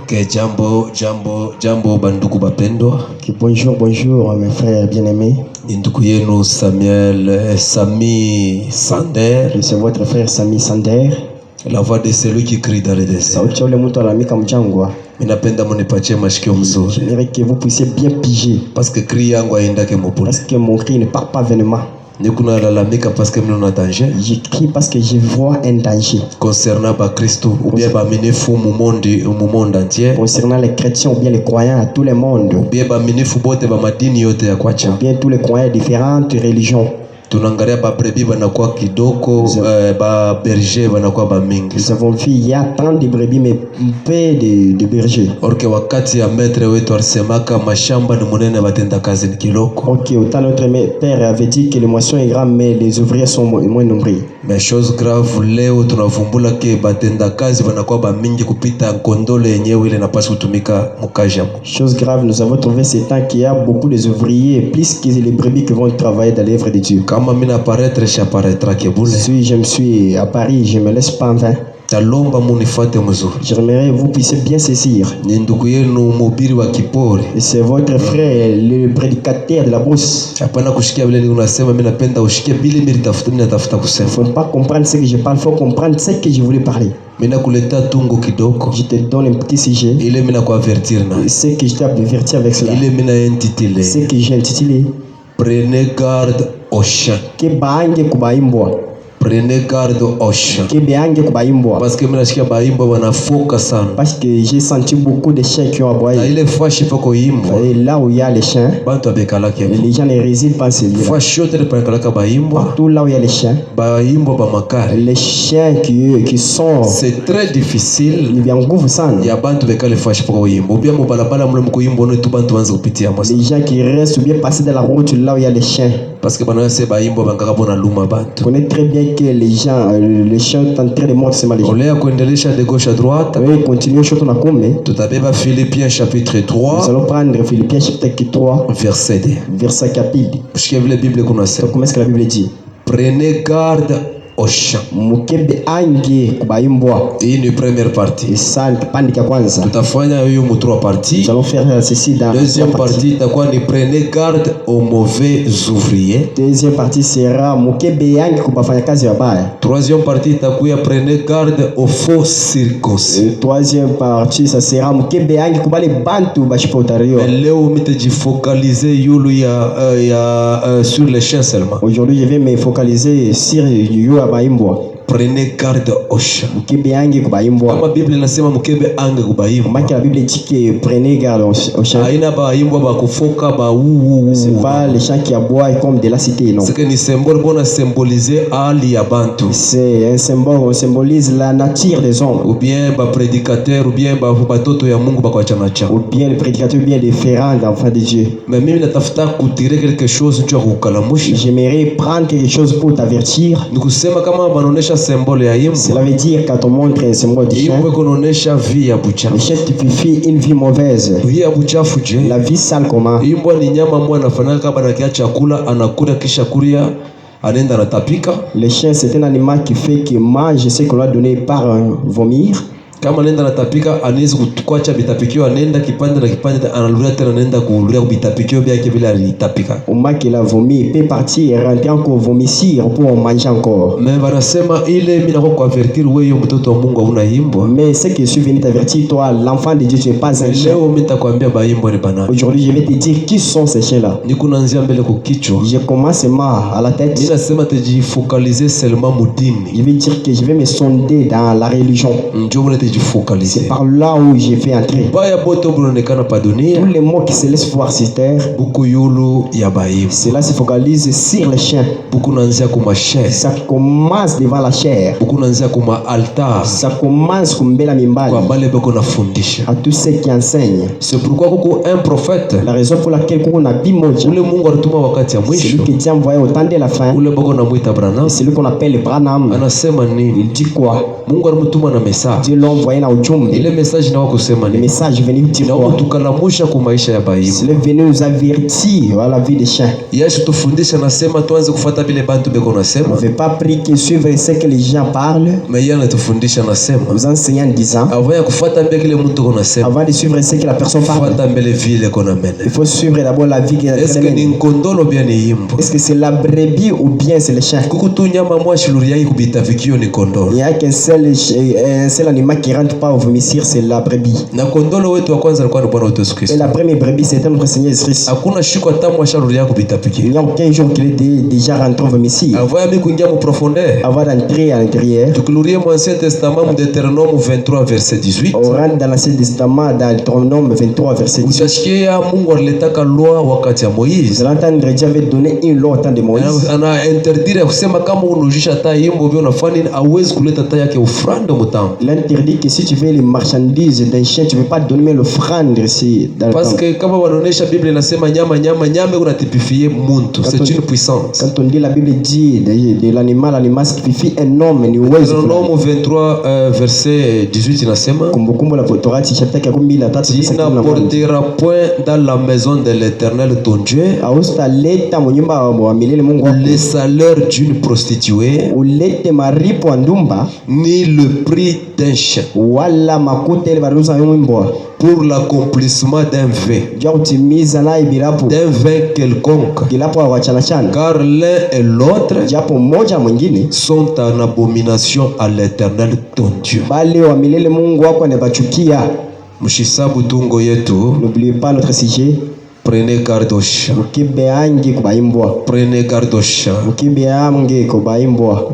Ok, jambo banduku bapendwa. Bonjour mes frères bien-aimés. Ndugu yenu Sami Sander. Je suis votre frère Sami Sander. La voix de celui qui crie dans le désert. Sauti yule mtu analalamika mjangwa. Minapenda munipatie mashikio mzuri. J'aimerais que vous puissiez bien piger. Parce que cri yangu haendake mopole. Parce que mon cri ne part pas vainement. Nikuna lalamika parce que mimi na danger. Je crie parce que je vois un danger. Concernant ba Christo ou bien ba minifu mu monde entier. Concernant les chrétiens ou bien les croyants à tout le monde. Ou bien ba minifu bote ba madini yote ya kwacha. Ou bien tous les croyants de différentes religions. Tunangalia ba brebis banakuwa kidoko, ba berger banakuwa ba mingi. Nous avons vu il y a tant de brebis mais peu de bergers. Orke wakati ya maître wetu alisemaka mashamba ni munene batenda kazi ni kiloko. Ok, autant notre père avait dit que les moissons est grand mais les ouvriers sont moins nombreux. Mais chose grave leo tunavumbula ke batenda kazi banakuwa ba mingi kupita kondole yenyewe ile napaswa kutumika mukaji ya Mungu. Chose grave, nous avons trouvé ce temps qu'il y a beaucoup de ouvriers plus que les brebis qui vont travailler dans l'œuvre de Dieu. Kama mina paraître j'apparaîtra ke bule. Si je me suis à Paris, je me laisse pas en vain. Talomba munifate mzuri. J'aimerais vous puissiez bien saisir. Ni ndugu yenu mhubiri wa kipori. C'est votre frère le prédicateur de la brousse. Hapana kushikia vile unasema, mimi napenda ushikie bile mimi natafuta kusema. Il ne faut pas comprendre ce que je parle, il faut comprendre ce que je voulais parler. Mina kuleta tungo kidoko. Je te donne un petit sujet. Ile mina kuavertir na. Ce que je t'ai averti avec cela. Ile mina intitulé. Ce que j'ai intitulé. Prenez garde aux chiens. Que baange kubaimbwa. Prenez garde aux chiens. Parce que j'ai senti beaucoup de chiens qui ont aboyé. Et là où il y a les chiens, les gens ne résident pas ces lieux. Partout là où il y a les chiens, les chiens qui sont... C'est très difficile. Les gens qui restent bien passer dans la route là où il y a les chiens. Parce que on connaît très bien que les gens, les chiens sont en train de mordre ces maladies. De gauche à droite. Oui, continuons sur ton accompagnement. Tout à fait, Philippiens chapitre 3. Nous allons prendre Philippiens chapitre 3. Verset 2. Verset 4. Parce que la Bible connaît. Comment est-ce que la Bible dit? Prenez garde aux chiens. Et une première partie. Trois parties. Nous allons faire ceci dans deuxième partie. Prenez garde aux mauvais ouvriers. Deuxième partie sera troisième partie prenez garde aux faux circoncis. Troisième partie ça sera focaliser sur les chiens seulement. Aujourd'hui je vais me focaliser sur prenez garde aux chiens. Kama Bible inasema mkebe ange kubaimbwa. La Bible dit que prenez garde aux chiens. Haina baimbwa bakufoka ba c'est pas les chiens qui aboient comme de la cité, non. C'est que ni symbole bona symboliser hali ya bantu. C'est un symbole, on symbolise la nature des hommes. Ou bien ba prédicateur ou bien ba batoto ya Mungu bakwachana cha. Ou bien le prédicateur bien différent d'enfants de Dieu. Mais mimi natafuta kutirer quelque chose tu akukalamusha. J'aimerais prendre quelque chose pour t'avertir. Nikusema kama banaonesha symbole ya imbo. Cela veut dire quand on montre un symbole de chien. Imbo kononesha vie ya buchafu. Le chien typifie une vie mauvaise. Vie ya buchafu je. La vie sale comment? Imbo ni nyama ambayo anafanana kama anakia chakula anakula kisha kulia anaenda anatapika. Le chien c'est un animal qui fait qu'il mange ce qu'on lui a donné par vomir. Kama anaenda natapika anaweza kuacha vitapikio anaenda kipande na kipande analuria tena anaenda kuulia vitapikio vyake vile alitapika. Au moins qu'il a vomi il peut partir et rentrer encore vomissir pour manger encore. Mais wanasema ile mimi nako kuavertir wewe mtoto wa Mungu una imbo. Mais ce que je suis venu t'avertir toi l'enfant de Dieu tu n'es pas un chien. Leo mimi nitakwambia baimbo ni banani. Aujourd'hui je vais te dire qui sont ces chiens là. Niko naanzia mbele kwa kichwa. Je commence à la tête. Mimi nasema tujifocaliser seulement mudini. Je vais dire que je vais me sonder dans la religion. C'est par là où j'ai fait entrer. Tous les mots qui se laissent voir sur terre, cela se focalise sur les chiens. Ça commence devant la chair. Ça commence comme Bela Mimbali. À tous ceux qui enseignent. C'est pourquoi un prophète. La raison pour laquelle on a Bimoja. C'est lui qui tient envoyé au temps de la fin. C'est lui qu'on appelle le Branham. Il dit quoi? Dieu l'envoie envoyé na ujumbe. Ile message na kusema Le message venu dire na kutukalamusha kwa maisha ya bahimu. Il est venu nous avertir à la vie des chiens. Yesu tufundisha nasema tuanze kufuata vile bantu beko nasema. On ne veut pas prier suivre ce que les gens parlent. Mais yeye anatufundisha nasema. Nous enseignons en disant avant ya kufuata mbele kile mtu konasema. Avant de suivre ce que la personne parle. Fuata mbele vile kona mene. Il faut suivre d'abord la vie que la personne mène. Est-ce que ni nkondolo bien ni imbo? Est-ce que c'est la brebis ou bien c'est le chien? Kukutu nyama mwa shiluri yake kubita vikio ni kondolo. Il y a qu'un seul animal qui rentre pas au vomissir, c'est la brebis. Na kondolo wetu wa kwanza alikuwa ni Bwana wetu Yesu Kristo. Et la première brebis c'était notre Seigneur Jésus Christ. Hakuna shiko hata mwa shiluri yake kubita vikio. Il y a aucun jour qu'il est déjà rentré au vomissir. Avant ya kuingia mu profondeur. Avant d'entrer à l'intérieur. Tukilurie mu Ancien Testament mu Deutéronome 23 verset 18. On rentre dans l'Ancien Testament dans Deutéronome 23 verset 18. Utasikia Mungu alitaka loi wakati ya Moïse. Vous entendez Dieu avait donné une loi au temps de Moïse. Ana interdire kusema kama unujisha taa yimbo bio nafanya nini hauwezi kuleta taa yake ufrande mutambo. Il interdit que si tu veux les marchandises d'un chien tu ne peux pas donner l'offrande ici dans le temple. Parce que kama wanaonesha Biblia inasema nyama unatipifie muntu. C'est une puissance. Quand on dit la Bible dit de l'animal ça typifie un homme ni uwezo. Deutéronome 23 verset 18 inasema Kumbukumbu la Torati chapitre 13 tu n'apporteras point dans la maison de l'Éternel ton Dieu austaleta mu nyumba wa milele Mungu wako le salaire d'une prostituée ulete maripo wa ndumba ni le prix d'un chien wala makuta ile baruza mbwa pour l'accomplissement d'un vœu d'un vœu quelconque car l'un et l'autre sont en abomination à l'Éternel ton Dieu. Mshisabu tungo yetu. N'oubliez pas notre sujet. Prenez garde au chat. Prenez garde au chat.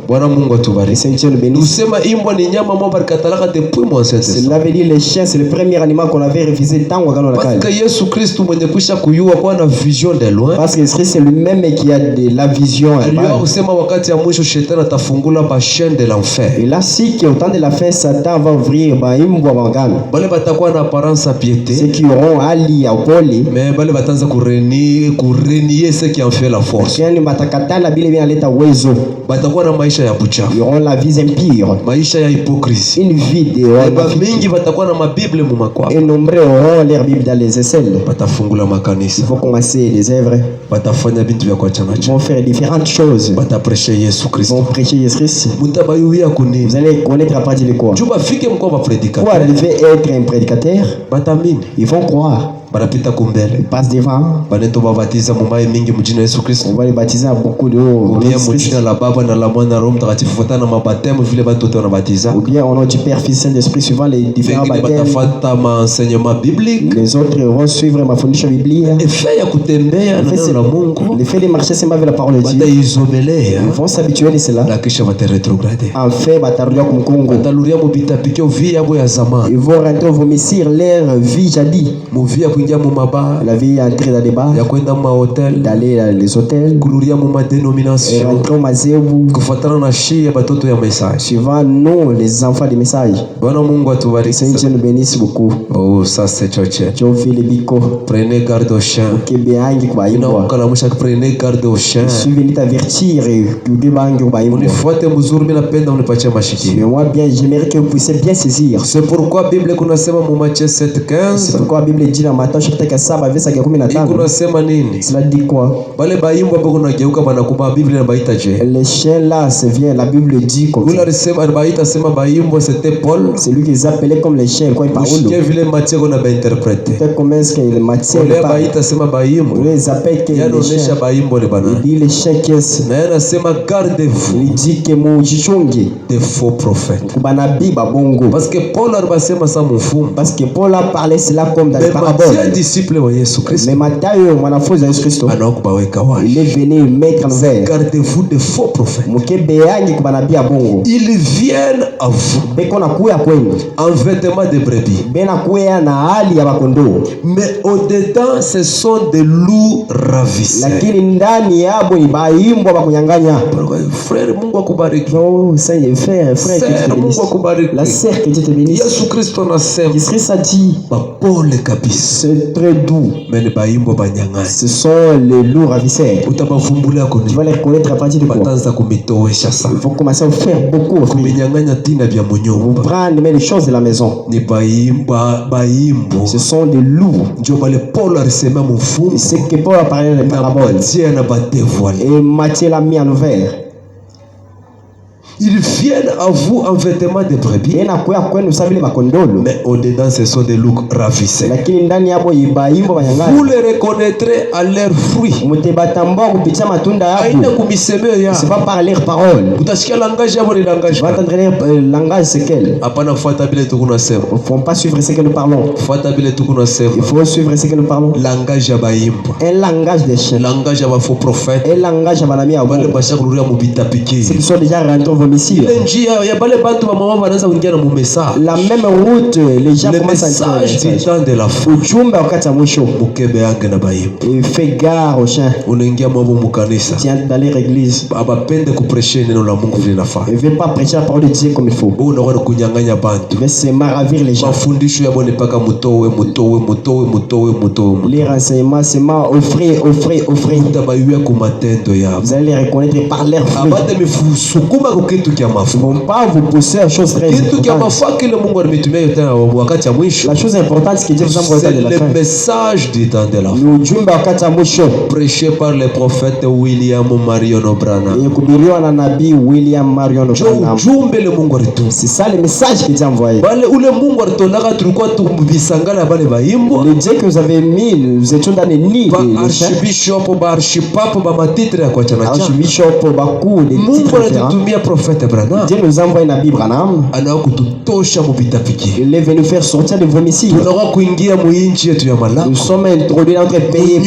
Bwana Mungu atubariki. Tusema imbwa ni nyama ambayo barikatalaka depuis moi cette. Cela veut dire le chien c'est le premier animal qu'on avait refusé tant au Ghana. Parce que Yesu Kristo mwenye kusha kuyua kwa na vision de loin. Parce que Christ c'est lui-même qui a de la vision. Aliyo kusema wakati ya mwisho shetani atafungula ba chaîne de l'enfer. Et là si que au temps de la fin Satan va ouvrir ba imbwa bangana. Bale batakuwa na apparence à piété. Ceux qui auront ali à poli. Mais bale batanza kurenier ce qui en fait la force. Yani batakatana bile bien leta uwezo. Batakuwa na maisha ya buchafu. Ils auront la vie impure. Maisha ya hypocrisie. Une vie de mingi batakuwa na mabible mu makwao. Et nombreux auront leur Bible dans les aisselles. Batafungula makanisa. Il faut commencer les œuvres. Batafanya bintu vya kuachana. Ils vont faire différentes choses. Bataprêcher Yesu Kristo. Ils vont prêcher Jésus Christ. Mutabayuya kuni. Vous allez connaître à partir de quoi? Juba fike mko ba prédicateur. Pour arriver à être un prédicateur, batamini. Ils vont croire. Banapita kumbele. Ils passent devant. Baneto babatiza mu mai mingi mu jina Yesu Kristo. On va les baptiser à beaucoup d'eau. Ou bien mu jina la Baba na la Mwana na Roho Mtakatifu fuatana na mabaptême vile batoto wanabatiza. Ou bien au nom du Père, Fils, Saint-Esprit suivant les différents baptêmes. Batafuata enseignement biblique. Les autres vont suivre ma fondation biblique. Effet ya kutembea na neno la Mungu. Le fait de marcher c'est avec la parole de Dieu. Bataizomelea. Ils vont s'habituer de cela. Na kisha bataretrograder. En fait, batarudia kumkongo. Bataluria mu bitapikio via yabo ya zamani. Ils vont rentrer au vomissir leur vie jadis. Mu via kuingia mu mabaya. La vie entrer dans des bars, d'aller dans les hôtels, rentrer au mazebu, suivant nous les enfants des messages. Seigneur nous bénisse beaucoup. Oh, ça c'est prenez garde au chien. Prenez garde au chien. Suivez t'avertir. Mais moi bien, j'aimerais que vous puissiez bien saisir. C'est pourquoi la Bible dit Matthieu 7:15. C'est pourquoi la Bible dit dans Matthieu chapitre 7 cela dit quoi? Les chiens là, c'est bien, la Bible dit comme ça. C'est lui qu'ils appelaient comme les chiens quand ils parlent. Peut-être comment est-ce que les Matthieu parlent. Ils appellent que les chiens. Il dit les chiens qu'est-ce? Il dit que mon jichongi des faux prophètes. Parce que Paul a parlé cela comme dans les paraboles. Mais Matthieu, il est venu mettre en verre. Gardez-vous des faux prophètes. Ils viennent à vous en vêtements de brebis. Mais au-dedans, ce sont des loups ravisseurs. Frère, Mungu akubariki. Oh, Seigneur, frère, Mungu akubariki. La sœur que Dieu te bénisse. Yesu Kristo anasema. Jésus a dit, bapole kabisa. c'est très doux. Ce sont les loups ravisseurs. Tu vas les reconnaître à partir de quoi? Il faut commencer à faire beaucoup. Vous prendre les choses de la maison. Ce sont des loups. C'est que Paul a parlé de paraboles. Et Matthieu l'a mis en ouvert. Ils viennent à vous en vêtements de brebis. Mais au-dedans, ce sont des loups ravissés. Vous les reconnaîtrez à leurs fruits. C'est pas par leurs paroles. Va entendre le langage, c'est quel? Il ne faut pas suivre ce que nous parlont. Il faut suivre ce que nous parlons. Un langage des chiens. Un langage à ceux qui sont déjà rentrés au homicide. La même route, les gens commencent à entrer. Et fais gare aux chiens. Tiens d'aller à l'église. Ne veut pas prêcher la parole de Dieu comme il faut. Tu veux seulement ravir les gens. Les renseignements, seulement offrir. Vous allez les reconnaître par leurs fruits. Ils ne vont pas vous pousser à chose très importante. La chose importante, c'est que Dieu vous envoie au temps de la fin. Le message du temps de la fin. Prêché par le prophète William Marion Branham. C'est ça le message que Dieu a envoyé. Le Dieu que vous avez mis, nous étions dans les nids. Archbishop, beaucoup de titres. Dieu nous envoie Nabi Branham. Il est venu faire sortir de vos missiles. Nous sommes introduits dans notre pays.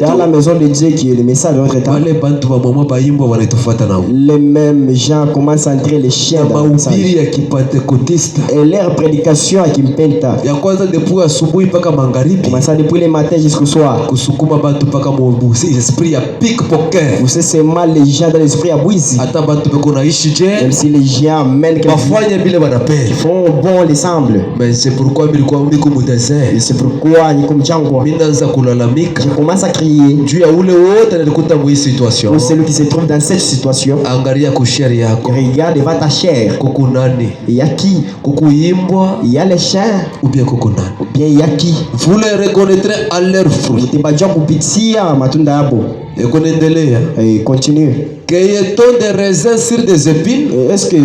Dans la maison de Dieu qui est le message de notre temps. Les mêmes gens commencent à entrer les chiens dans le message. Et leur prédication à Kimpenta. Commençant depuis le matin jusqu'au soir. Vous savez, c'est mal les gens dans l'esprit à Bouizi. Même si les gens mènent quelque chose, ils font bon l'ensemble. Mais c'est pourquoi et c'est pourquoi je commence à crier pour celui qui se trouve dans cette situation. Regarde devant ta chair. Il y a qui? Il y a les chiens ou bien il y a qui? Vous les reconnaîtrez à leurs fruits. Et continue. Cueille-t-on des raisins sur des épines? Est-ce que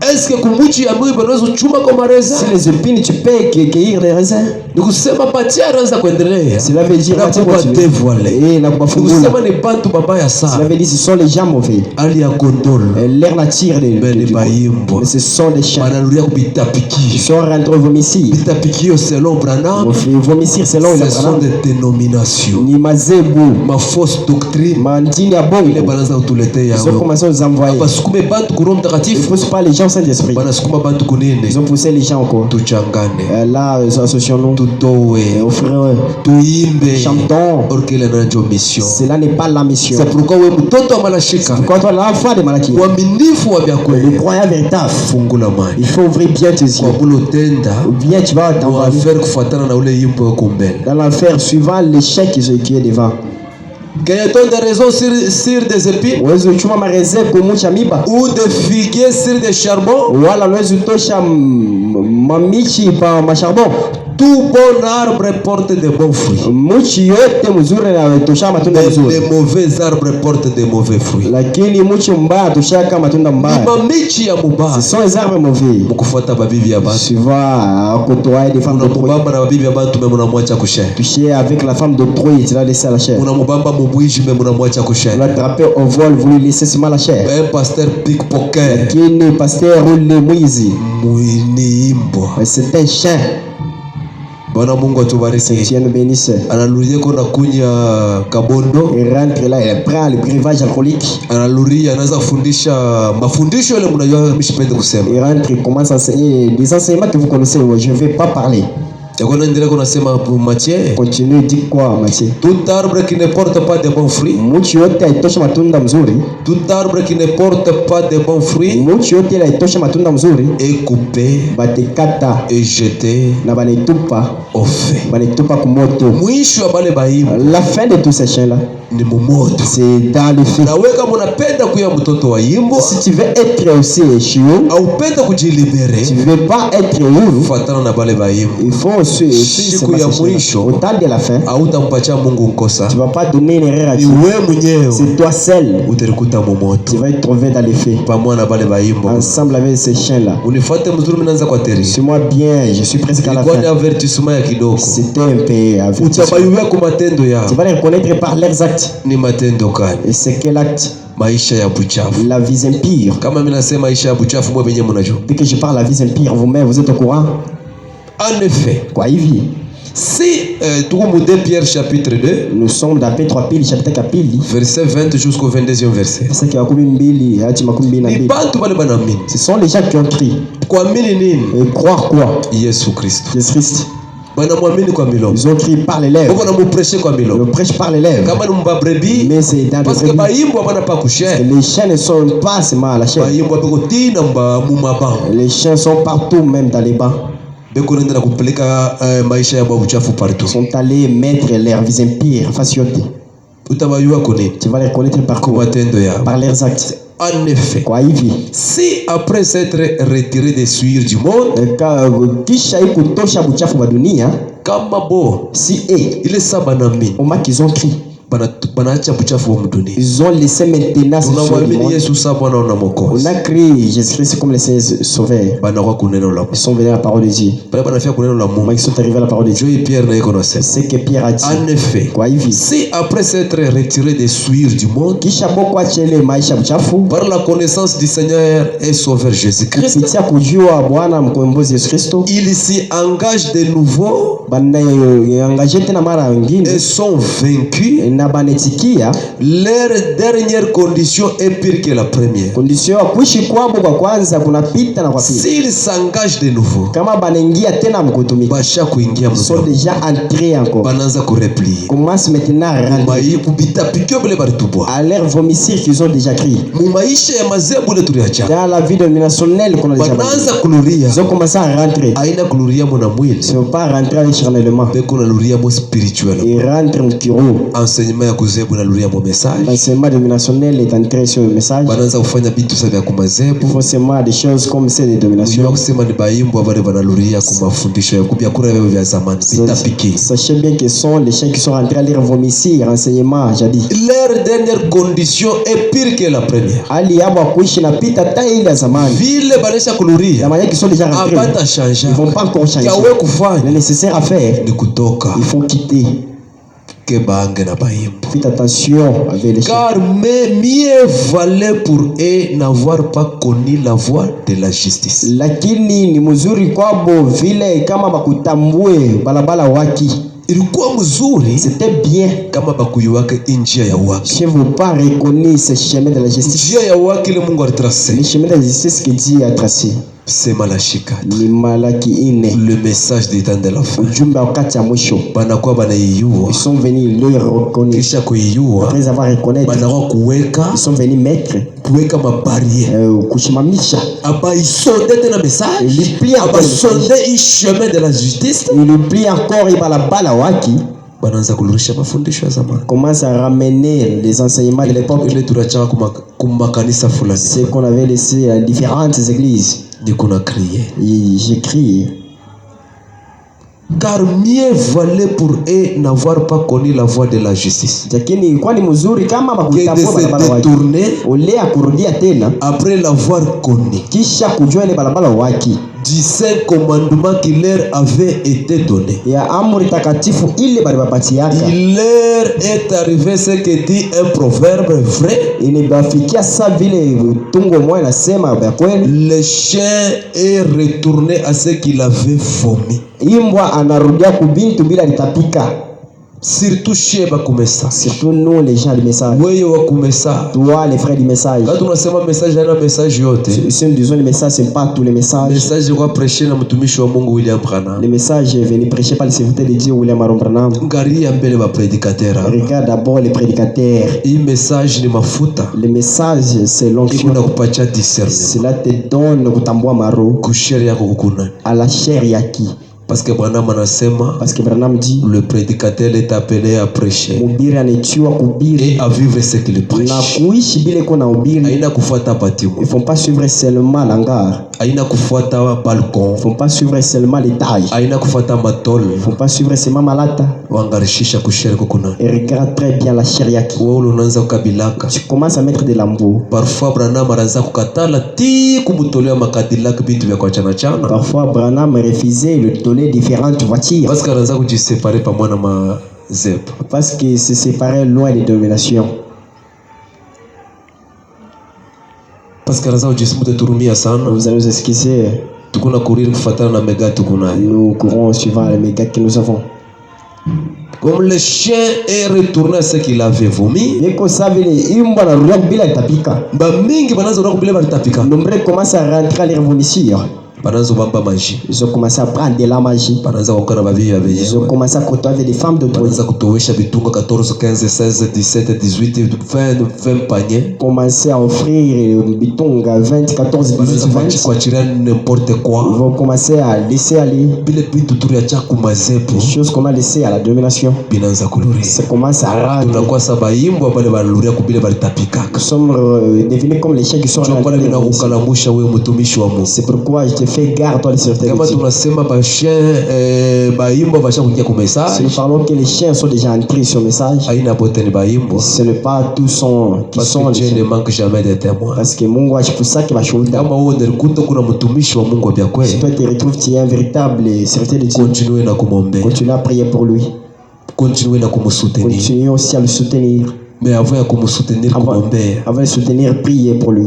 est-ce que kumuchi ya mwiba unaweza uchuma kama raisin? Si les épines tu peux cueillir des raisins. Nikusema patia anza kuendelea. Cela veut dire patia dévoiler. Na kubafungula. Nikusema ni bantu babaya sana. Cela veut dire ce sont les gens mauvais. Ali ya kondolo. L'air nature de bayimbo. Mais ce sont des chiens. Bananulia kubitapiki. Ils sont rentrés vomissir. Bitapiki selon Branham. Vomissir selon Branham. Ce sont des dénominations. Ni mazebu. Ma fausse doctrine. Mandini ya bongo. Ile banaanza kutuletea. Ils ont commencé à nous envoyer. Basukume bantu ku Roho Mtakatifu. Ils poussent pas les gens au Saint-Esprit. Ils ont poussé les gens encore. Là, associons-nous. Offrez-eux. Chantons. Cela n'est pas la mission. C'est pourquoi toi, l'enfant de Malaki, le croyant véritable, il faut ouvrir bien tes yeux. Ou bien tu vas dans l'enfer suivant l'échec qui est devant. Cueille-t-on des raisins sur des épines? Ou des figuiers sur des charbons? Tout bon arbre porte de bons fruits. Les mauvais arbres portent de mauvais fruits. Ce sont les arbres mauvais. Toucher avec la femme d'autrui, tu l'as laissé à la chair. Vous l'attrapez au vol, vous lui laissez seulement la chair. Un pasteur pickpocket. Pasteur roule mouizi. C'est un chien. Bwana Mungu atubariki. Analuria kuna kunya kabondo. Il rentre là, il prend le breuvage alcoolique. Analuria anaanza kufundisha mafundisho yale mnajua mshipende kusema. Il rentre, il commence à enseigner des enseignements que vous connaissez, je ne vais pas parler. Continue, dit quoi Matthieu? Tout arbre qui ne porte pas de bons fruits. Mtu yote haitosha matunda mzuri. Tout arbre qui ne porte pas de bons fruits. Mtu yote haitosha matunda mzuri. Est coupé. Batekata. Et jeté. Na banetupa. Au feu. Banetupa kumoto. Mwisho wa bale baimbo. La fin de tous ces chiens là. Ni mumoto. C'est dans le feu. Na weka munapenda kuya mtoto wa yimbo. Si tu veux être aussi chiot. Au penda kujilibere. Tu veux pas être heureux. Fatana na bale baimbo. Il faut siku ya mwisho. Au temps de la fin. Hautampatia Mungu nkosa. Tu vas pas donner une erreur à Dieu. C'est toi seul. Uterikuta mumoto. Tu vas être trouvé dans les faits. Pamoja na bale baimbo. Ensemble avec ces chiens là. Unifuate mzuri mnaanza kwa teri. Suis-moi bien, je suis presque à la fin. Avertissement ya kidogo. C'était un peu avertissement. Utabayuwa kwa matendo yao. Tu vas les reconnaître par leurs actes. Ni matendo gani? Et c'est quel acte? Maisha ya buchafu. La vie impure. Kama mimi nasema maisha ya buchafu mwe benye mnajua. Dès que je parle la vie impure, vous-même vous êtes au courant? En effet. Quoi il vit? Si tuko mu 2 Pierre chapitre 2, nous sommes dans Petro pili chapitre kapili verset 20 jusqu'au 22e verset. C'est que makumi hadi makumi ni bantu bale banamini. Ce sont les gens qui ont crié. Kuamini nini? Et croire quoi? Yesu Kristo. Jésus Christ. Banamwamini kwa milomo. Ils ont crié par les lèvres. Boko na muprêcher kwa milomo. Le prêche par les lèvres. Kama ni mbabrebi. Mais c'est dans parce que baimbo bana pa kushare. Les chiens ne sont pas seulement à la chair. Baimbo bako tina mba mumaba. Les chiens sont partout, même dans les bancs. Beko nenda na kupeleka maisha ya buchafu partout. Sont allés mettre leur vie impure face yote. Utabayua kone. Tu vas les connaître par quoi? Par leurs actes. En effet, quoi il vit? Si après s'être retiré des souillures du monde, kisha ikutosha buchafu wa dunia, kama bo si ile sabanamini au mak ils ont crié, banaacha buchafu wa dunia. Ils ont laissé maintenant ce monde. Yesu sa Bwana na Mwokozi. On a crié Jésus-Christ comme le Seigneur sauveur. Banakuwa kuneno la. Ils sont venus à la parole de Dieu. Bale banafia kuneno la Mungu. Ils sont arrivés à la parole de Dieu. Pierre na yeko na sema. C'est que Pierre a dit. En effet, quoi il vit? Si après s'être retiré des souillures du monde, kisha boko achele maisha buchafu, par la connaissance du Seigneur et Sauveur Jésus-Christ, kupitia kujua Bwana mkombozi Yesu Kristo, il s'y engage de nouveau, banaengage tena mara nyingine, et sont vaincus, na banetikia. Leur dernière condition est pire que la première. Condition ya kuishi kwabo kwa kwanza kunapita na kwa pili. S'ils s'engagent de nouveau, kama banaingia tena mkutumika, basha kuingia mzuri, sont déjà entrés encore, banaanza kureplier, commence maintenant à rentrer, kubita pikyo bile baritubwa, à leur vomissir qu'ils ont déjà crié. Mu maisha ya mazebu le tuliacha, dans la vie dominationnelle qu'on a déjà, banaanza kuluria, ils ont commencé à rentrer. Aina kuluria mona mwili, ils ne sont pas rentrés éternellement, mais qu'on a luria mo spirituel, ils rentrent en kiro. Enseignement ya kuzebu na luria mo message. L'enseignement dominationnel est entré sur le message. Banaanza kufanya vitu sa vya kumazebu. Forcément des choses comme celles de domination. Unajua kusema ni baimbo wale wanaluria kwa mafundisho ya kubia kura vya zamani. Bitapiki. Sachez bien que sont les chiens qui sont rentrés à leur vomissir enseignement jadis. Leur dernière condition est pire que la première. Ali yabo kuishi na pita ta ile zamani. Vile banesha kuluria. La manière qu'ils sont déjà rentrés. Abata changer. Ils vont pas encore changer. Kawe kufanya. Le nécessaire à faire. Ni kutoka. Il faut quitter. Faites attention avec les chiens. Car mieux valait pour eux n'avoir pas connu la voie de la justice. Lakini ni mzuri kwabo vile kama bakutambue balabala waki. Ilikuwa mzuri, c'était bien kama bakuyuwake njia ya waki. Si vous pas reconnu ce chemin de la justice. Njia ya waki ile Mungu alitracé. Le chemin de la justice que Dieu a tracé. C'est Malachika. Ni Malaki ine. Le message des temps de la fin. Ujumbe wakati ya mwisho. Banakuwa banaiua. Ils sont venus le reconnaître. Kisha kuiua. Après avoir reconnaître. Banakuwa kuweka. Ils sont venus mettre. Kuweka mabariere. Kushimamisha. Aba isonde tena message. Il plie aba sonde i chemin de la justice. Il plie encore ibalabala waki. Banaanza kulurusha mafundisho ya zamani. Commence à ramener les enseignements de l'époque. Ile turachaka kumakanisa fulani. C'est qu'on avait laissé à différentes églises. J'ai crié. Car mieux valait pour eux n'avoir pas connu la voie de la justice. Que de se détourner après l'avoir connu. Du saint commandement qui leur avait été donné. Il leur est arrivé ce que dit un proverbe vrai. Le chien est retourné à ce qu'il avait vomi. Surtout chez Bakumesa. Surtout nous les gens du message. Toi les frères du message. Quand on a un message, il y a un message yote. Si nous disons le message, c'est pas tous les messages. Le message je crois prêcher na mtumishi wa Mungu William Branham. Le message est venu prêcher par le serviteur de Dieu William Branham. Ngari ya mbele ba prédicateur. Regarde d'abord les prédicateurs. Hii message ni mafuta. Le message c'est l'onction. Kuna kupatia discernement. Cela te donne kutambua maro. Kushare yako kukuna. À la chair yaki. Parce que Branham anasema, parce que Branham dit, le prédicateur est appelé à prêcher mubiri anetiwa kubiri et à vivre ce qu'il prêche. Na kuishi bile kona ubiri. Haina kufuata patimo. Ils font pas suivre seulement l'hangar. Haina kufuata balcon. Ils font pas suivre seulement l'étage. Haina kufuata matol. Ils font pas suivre seulement malata. Wangarishisha kushare kukuna. Et regarde très bien la chair yaki. Wewe unaanza kukabilaka. Tu commences à mettre de lambeaux. Parfois Branham anaanza kukatala ti kumutolea makadilaka vitu vya kuachana chana. Parfois Branham refusait le toller différentes voitures. Parce que anaanza kujiséparer pa mwana ma zep. Parce que se séparer loin des dominations. Parce que anaanza kujisimuta turumia sana. Vous allez nous excuser. Tukuna courir kufatana na mega tukuna. Nous courons suivant les mégas que nous avons. Comme le chien est retourné à ce qu'il avait vomi. Yeko savile imba na ruya bila itapika. Ba mingi banazo na kubila itapika. Nombre commence à rentrer à les vomissures. Ils ont commencé à prendre de la magie. Ils ont commencé à côtoyer des femmes de trop. Ils ont commencé à offrir bitonga 20, 14, 18, 20. Ils vont commencer à laisser aller des choses qu'on a laissées à la domination. Ça commence à rater. Nous sommes devenus comme les chiens qui sont rentrés. C'est pourquoi je te fais garde toi les serviteurs de Dieu. Si nous parlons que les chiens sont déjà entrés sur le message, ce n'est pas tous sont qui sont. Parce que Dieu ne manque jamais de témoins. Parce que Mungu achipusaki bashuhuda. Si toi te retrouves, tu es un véritable serviteur de Dieu. Continue à prier pour lui. Continue aussi à le soutenir. Mais avant de le soutenir, priez pour lui.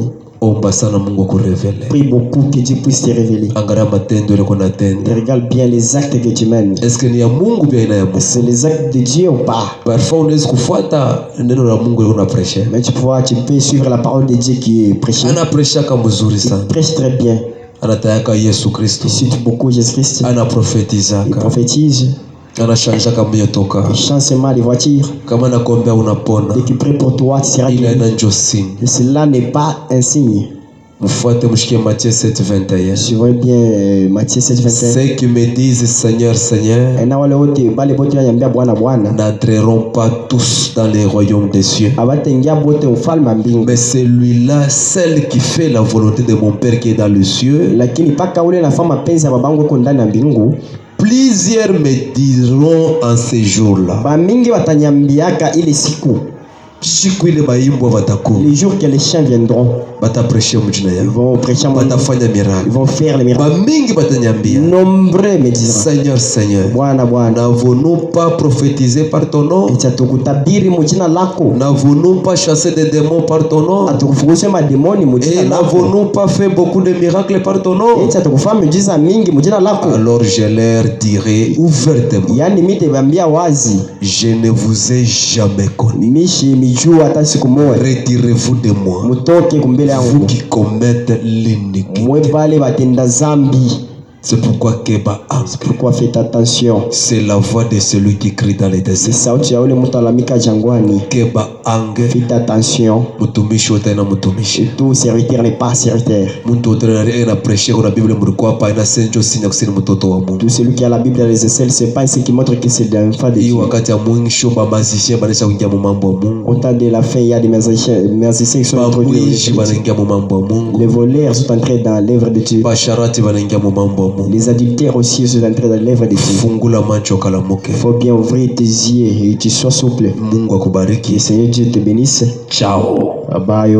Prie beaucoup que Dieu puisse te révéler. Et regarde bien les actes que tu mènes. Est-ce que c'est les actes de Dieu ou pas? Parfois mais tu peux suivre la parole de Dieu qui est prêchée. Il prêche très bien. Il cite beaucoup Jésus-Christ. Il prophétise. Il change seulement les voitures. Dès qu'il prie pour toi, tu seras guéri. Et cela n'est pas un signe. Je vois bien Matthieu 7, 21. Ceux qui me disent Seigneur, Seigneur n'entreront pas tous dans les royaumes des cieux. Mais celui-là, celle qui fait la volonté de mon Père qui est dans les cieux. Plusieurs me diront en ces jours-là. Les jours que les chiens viendront, ils vont prêcher, ils vont faire les miracles. Nombreux me diront, Seigneur, Seigneur, n'avons-nous pas prophétisé par ton nom? N'avons-nous pas chassé des démons par ton nom? Et n'avons-nous pas fait beaucoup de miracles par ton nom? Alors je leur dirai ouvertement, je ne vous ai jamais connu. Retirez-vous de moi, vous qui commettez l'iniquité. C'est pourquoi faites attention. C'est la voix de celui qui crie dans les déserts. Faites attention. Et tout serviteur n'est pas serviteur. Tout celui qui a la Bible dans les aisselles, c'est pas ce qui montre que c'est l'enfant de Dieu. Au temps de la fin, il y a des musiciens qui sont introduits. Les voleurs sont entrés dans l'œuvre de Dieu. Les adultères aussi sont entrés dans l'œuvre de Dieu. Il faut bien ouvrir tes yeux et tu sois souple. Que le Seigneur Dieu te bénisse. Ciao. Bye.